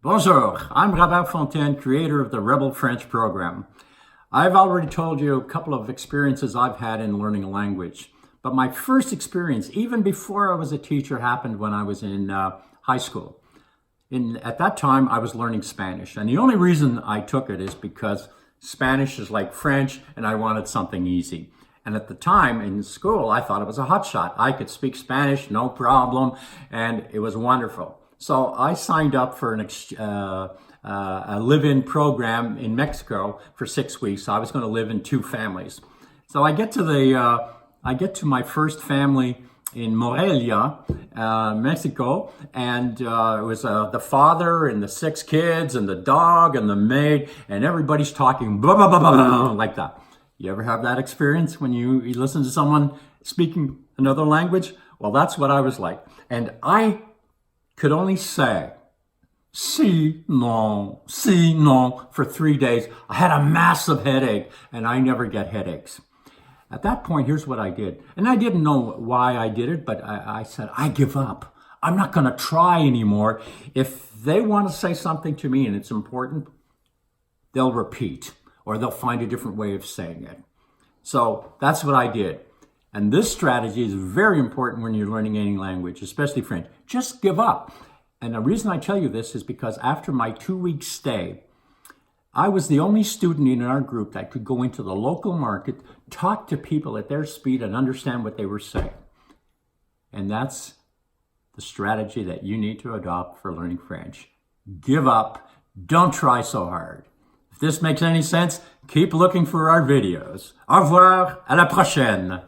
Bonjour, I'm Rabbi Fontaine, creator of the Rebel French program. I've already told you a couple of experiences I've had in learning a language, but my first experience, even before I was a teacher, happened when I was in high school. At that time, I was learning Spanish, and the only reason I took it is because Spanish is like French, and I wanted something easy. And at the time in school, I thought it was a hotshot. I could speak Spanish, no problem, and it was wonderful. So I signed up for a live-in program in Mexico for 6 weeks. I was going to live in two families. So I get to my first family in Morelia, Mexico, and it was the father and the 6 kids and the dog and the maid, and everybody's talking blah, blah, blah, blah, blah, like that. You ever have that experience when you listen to someone speaking another language? Well, that's what I was like. And I could only say, si, non, for 3 days. I had a massive headache, and I never get headaches. At that point, here's what I did. And I didn't know why I did it, but I said, I give up. I'm not going to try anymore. If they want to say something to me and it's important, they'll repeat, or they'll find a different way of saying it. So that's what I did. And this strategy is very important when you're learning any language, especially French. Just give up. And the reason I tell you this is because after my 2-week stay, I was the only student in our group that could go into the local market, talk to people at their speed, and understand what they were saying. And that's the strategy that you need to adopt for learning French. Give up. Don't try so hard. If this makes any sense, keep looking for our videos. Au revoir, à la prochaine.